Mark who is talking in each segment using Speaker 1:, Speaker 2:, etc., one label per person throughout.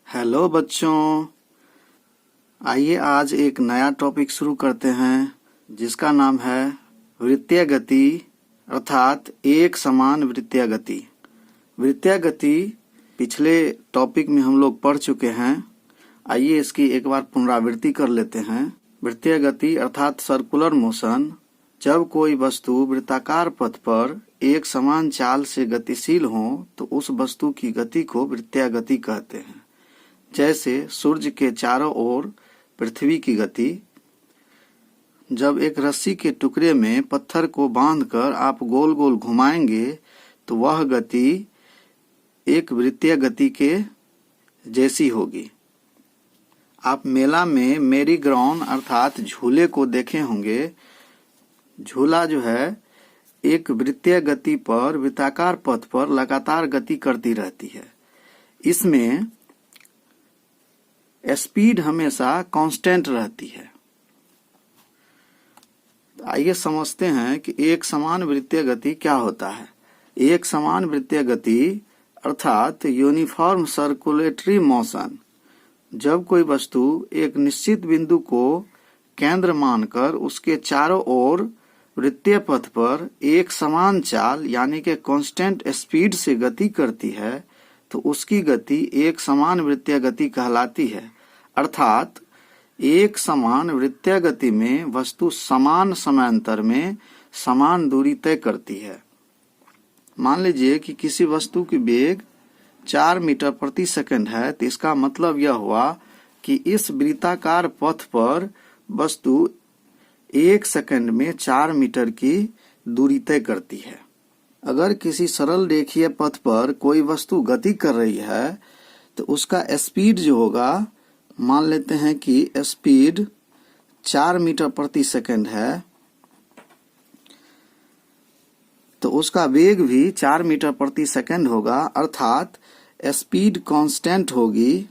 Speaker 1: Hello बच्चों, आइए आज एक नया टॉपिक शुरू करते हैं जिसका नाम है वृत्तीय गति अर्थात एक समान वृत्तीय गति। वृत्तीय गति पिछले टॉपिक में हम लोग पढ़ चुके हैं। आइए इसकी एक बार पुनरावृत्ति कर लेते हैं। वृत्तीय गति अर्थात सर्कुलर मोशन, जब कोई वस्तु वृत्ताकार पथ पर एक समान चाल से गतिशील हो तो उस वस्तु की गति को वृत्तीय गति कहते हैं। जैसे सूर्य के चारों ओर पृथ्वी की गति। जब एक रस्सी के टुकड़े में पत्थर को बांधकर आप गोल गोल घुमाएंगे तो वह गति एक वृत्तीय गति के जैसी होगी। आप मेला में मेरी ग्राउंड अर्थात झूले को देखे होंगे। झूला जो है एक वृत्तीय गति पर वृत्ताकार पथ पर लगातार गति करती रहती है। इसमें स्पीड हमेशा कांस्टेंट रहती है। आइए समझते हैं कि एक समान वृत्तीय गति क्या होता है। एक समान वृत्तीय गति अर्थात यूनिफॉर्म सर्कुलेटरी मोशन, जब कोई वस्तु एक निश्चित बिंदु को केंद्र मानकर उसके चारों ओर वृत्तीय पथ पर एक समान चाल यानी कि कांस्टेंट स्पीड से गति करती है तो उसकी गति एक समान वृत्तीय गति कहलाती है। अर्थात एक समान वृत्तीय गति में वस्तु समान समांतर में समान दूरी तय करती है। मान लीजिए कि किसी वस्तु की वेग 4 मीटर प्रति सेकंड है, तो इसका मतलब यह हुआ कि इस वृत्ताकार पथ पर वस्तु 1 सेकंड में 4 मीटर की दूरी तय करती है। अगर किसी सरल रेखीय पथ पर कोई वस्तु गति कर रही है तो उसका स्पीड जो होगा, मान लेते हैं कि स्पीड 4 मीटर प्रति सेकंड है, तो उसका वेग भी 4 मीटर प्रति सेकंड होगा। अर्थात स्पीड कांस्टेंट होगी,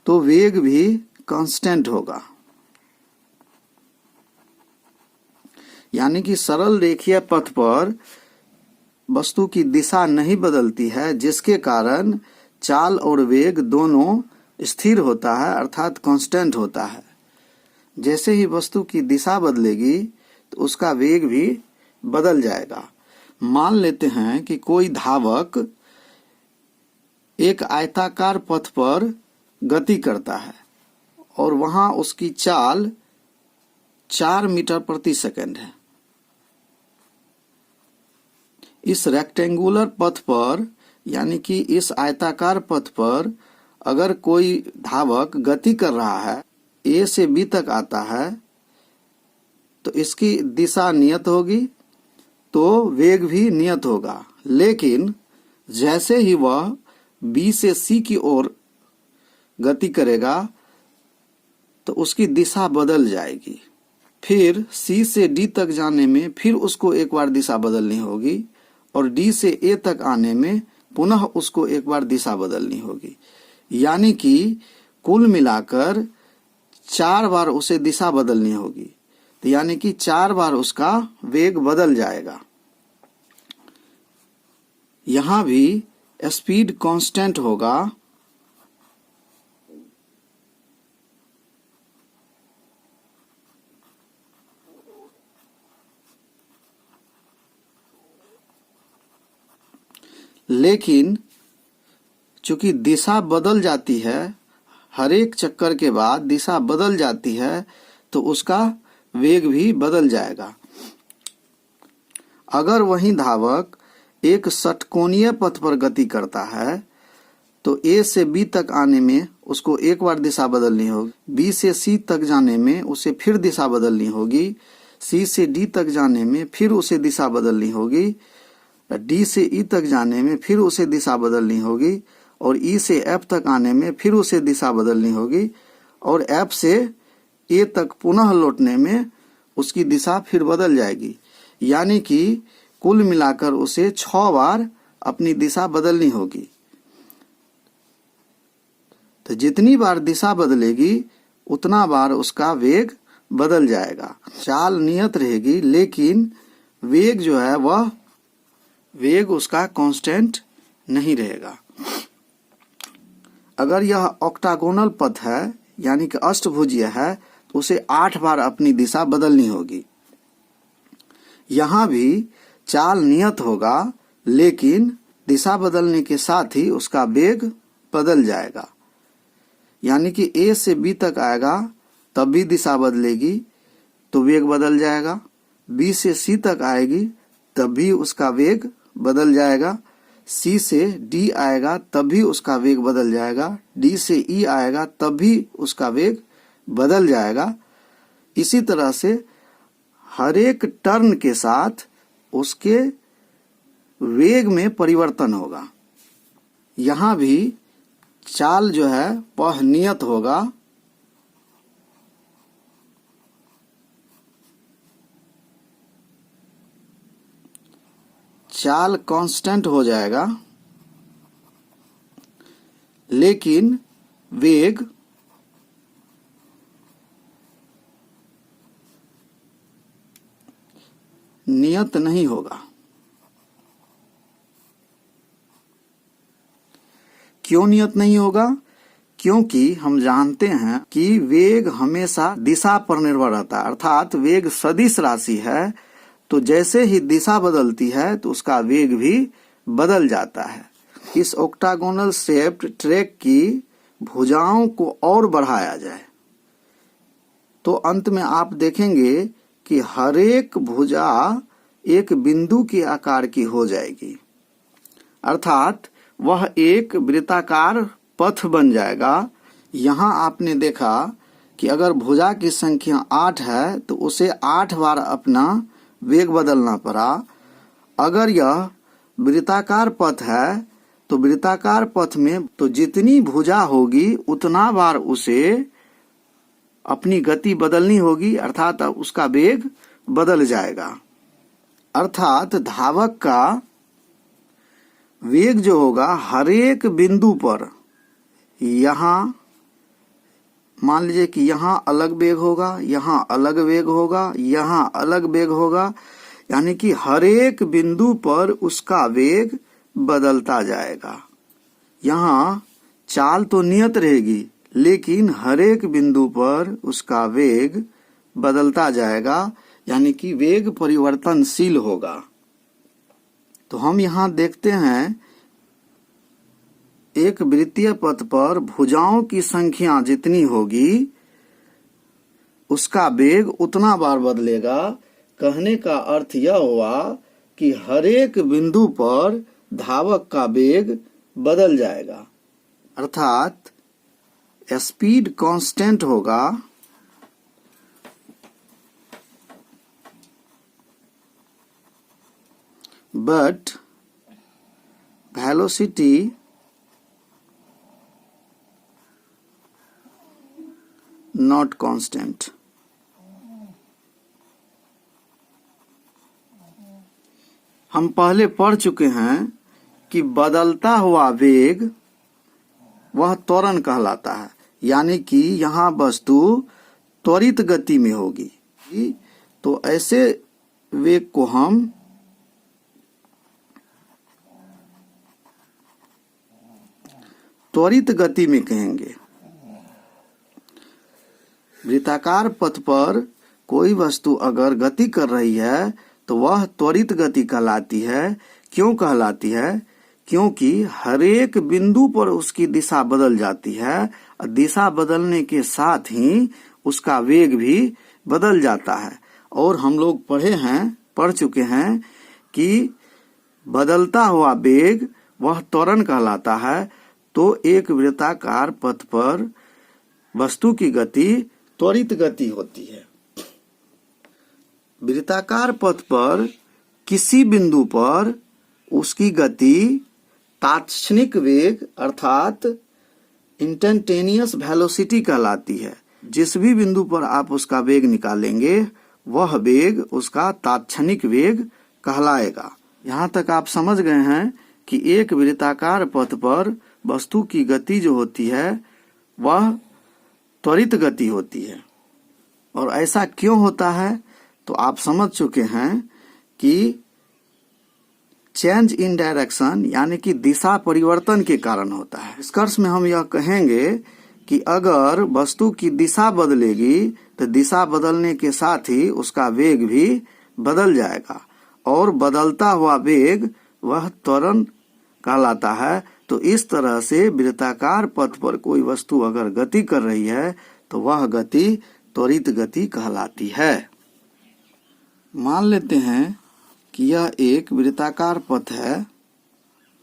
Speaker 1: तो वेग भी कांस्टेंट होगा। यानी कि सरल रेखीय पथ पर वस्तु की दिशा नहीं बदलती है, जिसके कारण चाल और वेग दोनों स्थिर होता है अर्थात कांस्टेंट होता है। जैसे ही वस्तु की दिशा बदलेगी तो उसका वेग भी बदल जाएगा। मान लेते हैं कि कोई धावक एक आयताकार पथ पर गति करता है और वहां उसकी चाल 4 मीटर प्रति सेकंड है। इस रेक्टेंगुलर पथ पर यानी कि इस आयताकार पथ पर अगर कोई धावक गति कर रहा है, ए से बी तक आता है, तो इसकी दिशा नियत होगी तो वेग भी नियत होगा। लेकिन जैसे ही वह बी से सी की ओर गति करेगा तो उसकी दिशा बदल जाएगी। फिर सी से डी तक जाने में फिर उसको एक बार दिशा बदलनी होगी और डी से ए तक आने में पुनः उसको एक बार दिशा बदलनी होगी। यानी कि कुल मिलाकर 4 बार उसे दिशा बदलनी होगी, तो यानी कि 4 बार उसका वेग बदल जाएगा। यहां भी स्पीड कांस्टेंट होगा, लेकिन चूंकि दिशा बदल जाती है, हर एक चक्कर के बाद दिशा बदल जाती है, तो उसका वेग भी बदल जाएगा। अगर वही धावक एक षटकोणीय पथ पर गति करता है तो ए से बी तक आने में उसको एक बार दिशा बदलनी होगी, बी से सी तक जाने में उसे फिर दिशा बदलनी होगी, सी से डी तक जाने में फिर उसे दिशा बदलनी होगी, डी से ई तक जाने में फिर उसे दिशा बदलनी होगी और ई से एफ तक आने में फिर उसे दिशा बदलनी होगी और एफ से ए तक पुनः लौटने में उसकी दिशा फिर बदल जाएगी। यानी कि कुल मिलाकर उसे 6 बार अपनी दिशा बदलनी होगी। तो जितनी बार दिशा बदलेगी उतना बार उसका वेग बदल जाएगा। चाल नियत रहेगी, लेकिन वेग जो है वह वेग उसका कांस्टेंट नहीं रहेगा। अगर यह ऑक्टागोनल पथ है यानी कि अष्टभुजीय है तो उसे 8 बार अपनी दिशा बदलनी होगी। यहाँ भी चाल नियत होगा, लेकिन दिशा बदलने के साथ ही उसका वेग बदल जाएगा। यानी कि ए से बी तक आएगा तब भी दिशा बदलेगी तो वेग बदल जाएगा। बी से सी तक आएगी तब भी उसका वेग बदल जाएगा। सी से डी आएगा तब भी उसका वेग बदल जाएगा। डी से ई आएगा तब भी उसका वेग बदल जाएगा। इसी तरह से हर एक टर्न के साथ उसके वेग में परिवर्तन होगा। यहाँ भी चाल जो है वह नियत होगा। चाल कांस्टेंट हो जाएगा, लेकिन वेग नियत नहीं होगा। क्यों नियत नहीं होगा? क्योंकि हम जानते हैं कि वेग हमेशा दिशा पर निर्भर रहता है, अर्थात वेग सदिश राशि है, तो जैसे ही दिशा बदलती है तो उसका वेग भी बदल जाता है। इस ऑक्टागोनल शेप्ड ट्रैक की भुजाओं को और बढ़ाया जाए तो अंत में आप देखेंगे कि हर एक भुजा एक बिंदु के आकार की हो जाएगी, अर्थात वह एक वृत्ताकार पथ बन जाएगा। यहाँ आपने देखा कि अगर भुजा की संख्या 8 है तो उसे 8 बार अपना वेग बदलना पड़ा। अगर यह वृत्ताकार पथ है तो वृत्ताकार पथ में तो जितनी भुजा होगी उतना बार उसे अपनी गति बदलनी होगी, अर्थात उसका वेग बदल जाएगा। अर्थात धावक का वेग जो होगा हर एक बिंदु पर, यहाँ मान लीजिए कि यहाँ अलग वेग होगा, यहाँ अलग वेग होगा, यहाँ अलग वेग होगा, यानी कि हर एक बिंदु पर उसका वेग बदलता जाएगा। यहाँ चाल तो नियत रहेगी, लेकिन हर एक बिंदु पर उसका वेग बदलता जाएगा, यानी कि वेग परिवर्तनशील होगा। तो हम यहाँ देखते हैं एक वृत्तीय पथ पर भुजाओं की संख्या जितनी होगी उसका वेग उतना बार बदलेगा। कहने का अर्थ यह हुआ कि हर एक बिंदु पर धावक का वेग बदल जाएगा, अर्थात स्पीड कांस्टेंट होगा, बट वेलोसिटी नॉट कांस्टेंट। हम पहले पढ़ चुके हैं कि बदलता हुआ वेग वह त्वरण कहलाता है, यानी कि यहाँ वस्तु त्वरित गति में होगी। तो ऐसे वेग को हम त्वरित गति में कहेंगे। वृत्ताकार पथ पर कोई वस्तु अगर गति कर रही है तो वह त्वरित गति कहलाती है। क्यों कहलाती है? क्योंकि हर एक बिंदु पर उसकी दिशा बदल जाती है और दिशा बदलने के साथ ही उसका वेग भी बदल जाता है। और हम लोग पढ़ चुके हैं कि बदलता हुआ वेग वह त्वरण कहलाता है। तो एक वृत्ताकार पथ पर वस्तु की गति त्वरित गति होती है। वृत्ताकार पथ पर किसी बिंदु पर उसकी गति तात्क्षणिक वेग अर्थात इंस्टेंटेनियस वेलोसिटी कहलाती है। जिस भी बिंदु पर आप उसका वेग निकालेंगे वह वेग उसका तात्क्षणिक वेग कहलाएगा। यहाँ तक आप समझ गए हैं कि एक वृत्ताकार पथ पर वस्तु की गति जो होती है वह त्वरित गति होती है। और ऐसा क्यों होता है तो आप समझ चुके हैं कि चेंज इन डायरेक्शन यानी कि दिशा परिवर्तन के कारण होता है। निष्कर्ष में हम यह कहेंगे कि अगर वस्तु की दिशा बदलेगी तो दिशा बदलने के साथ ही उसका वेग भी बदल जाएगा, और बदलता हुआ वेग वह त्वरण कहलाता है। तो इस तरह से वृत्ताकार पथ पर कोई वस्तु अगर गति कर रही है तो वह गति त्वरित गति कहलाती है। मान लेते हैं कि यह एक वृत्ताकार पथ है।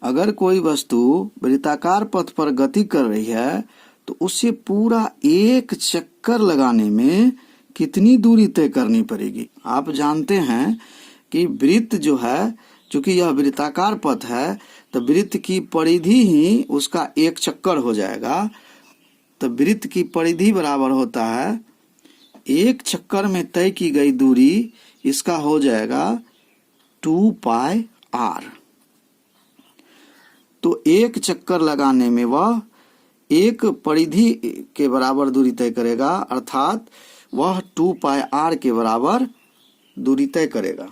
Speaker 1: अगर कोई वस्तु वृत्ताकार पथ पर गति कर रही है तो उसे पूरा एक चक्कर लगाने में कितनी दूरी तय करनी पड़ेगी। आप जानते हैं कि वृत्त जो है, चूंकि यह वृत्ताकार पथ है तो वृत्त की परिधि ही उसका एक चक्कर हो जाएगा। तो वृत्त की परिधि बराबर होता है एक चक्कर में तय की गई दूरी, इसका हो जाएगा 2πr। तो एक चक्कर लगाने में वह एक परिधि के बराबर दूरी तय करेगा, अर्थात वह 2πr के बराबर दूरी तय करेगा।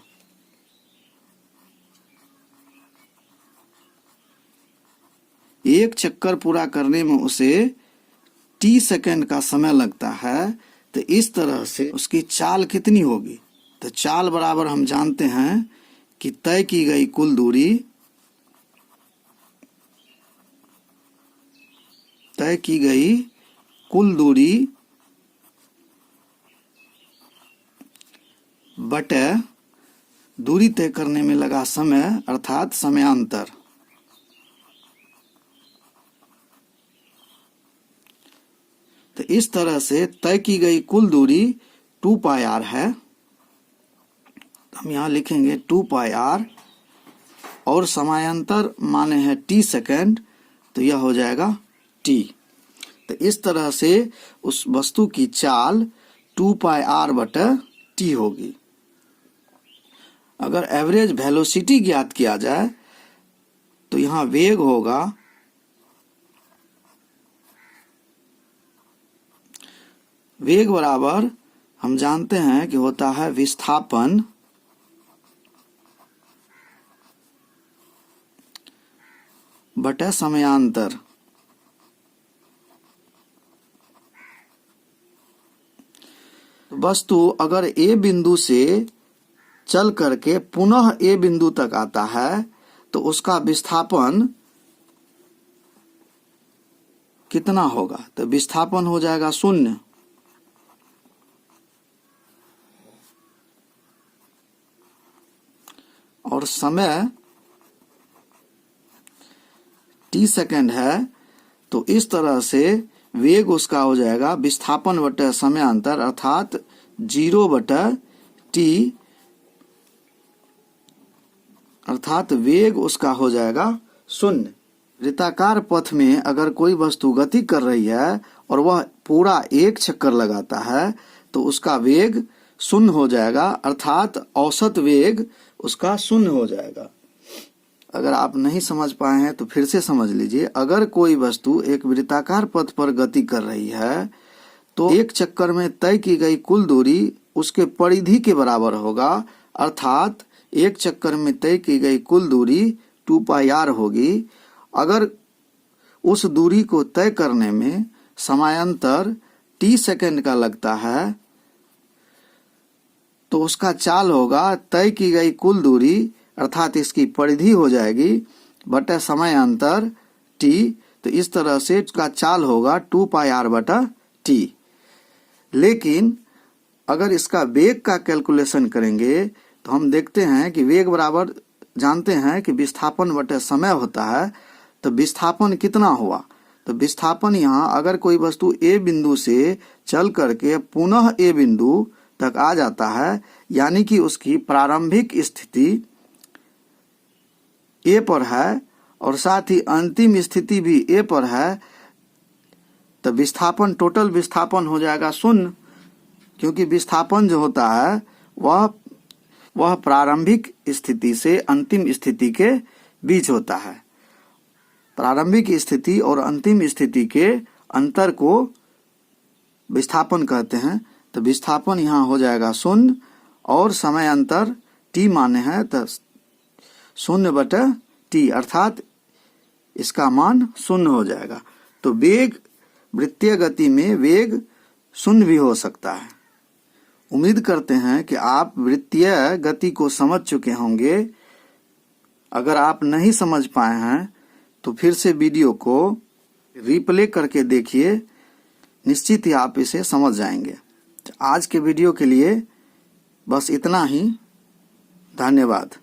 Speaker 1: एक चक्कर पूरा करने में उसे t सेकंड का समय लगता है। तो इस तरह से उसकी चाल कितनी होगी? तो चाल बराबर हम जानते हैं कि तय की गई कुल दूरी, बटे दूरी तय करने में लगा समय अर्थात समयांतर। तो इस तरह से तय की गई कुल दूरी 2πr है। हम यहाँ लिखेंगे 2πr और समयांतर माने हैं t सेकंड, तो यह हो जाएगा t। तो इस तरह से उस वस्तु की चाल 2πr बटे t होगी। अगर एवरेज वेलोसिटी ज्ञात किया जाए तो यहाँ वेग होगा वेग बराबर हम जानते हैं कि होता है विस्थापन बटे समयांतर। वस्तु अगर ए बिंदु से चल करके पुनः ए बिंदु तक आता है तो उसका विस्थापन कितना होगा? तो विस्थापन हो जाएगा 0। और समय t सेकंड है, तो इस तरह से वेग उसका हो जाएगा विस्थापन बटे समयांतर अर्थात 0 बटे t, अर्थात वेग उसका हो जाएगा 0। वृत्ताकार पथ में अगर कोई वस्तु गति कर रही है और वह पूरा एक चक्कर लगाता है तो उसका वेग 0 हो जाएगा, अर्थात औसत वेग उसका 0 हो जाएगा। अगर आप नहीं समझ पाए हैं तो फिर से समझ लीजिए। अगर कोई वस्तु एक वृत्ताकार पथ पर गति कर रही है तो एक चक्कर में तय की गई कुल दूरी उसके परिधि के बराबर होगा, अर्थात एक चक्कर में तय की गई कुल दूरी 2πr होगी। अगर उस दूरी को तय करने में समयांतर t सेकंड का लगता है तो उसका चाल होगा तय की गई कुल दूरी अर्थात इसकी परिधि हो जाएगी बटे समयांतर t। तो इस तरह से उसका चाल होगा 2πr बटा t। लेकिन अगर इसका वेग का कैलकुलेशन करेंगे तो हम देखते हैं कि वेग बराबर जानते हैं कि विस्थापन बटे समय होता है। तो विस्थापन कितना हुआ? तो विस्थापन यहाँ अगर कोई वस्तु ए बिंदु से चल करके पुनः ए बिंदु तक आ जाता है, यानी कि उसकी प्रारंभिक स्थिति ए पर है और साथ ही अंतिम स्थिति भी ए पर है, तो विस्थापन टोटल विस्थापन हो जाएगा 0, क्योंकि विस्थापन जो होता है वह प्रारंभिक स्थिति से अंतिम स्थिति के बीच होता है। प्रारंभिक स्थिति और अंतिम स्थिति के अंतर को विस्थापन कहते हैं। तो विस्थापन यहाँ हो जाएगा 0 और समय अंतर t माने हैं तो 0/t, अर्थात इसका मान 0 हो जाएगा। तो वेग, वृत्तीय गति में वेग 0 भी हो सकता है। उम्मीद करते हैं कि आप वृत्तीय गति को समझ चुके होंगे। अगर आप नहीं समझ पाए हैं तो फिर से वीडियो को रिप्ले करके देखिए, निश्चित ही आप इसे समझ जाएंगे। आज के वीडियो के लिए बस इतना ही। धन्यवाद।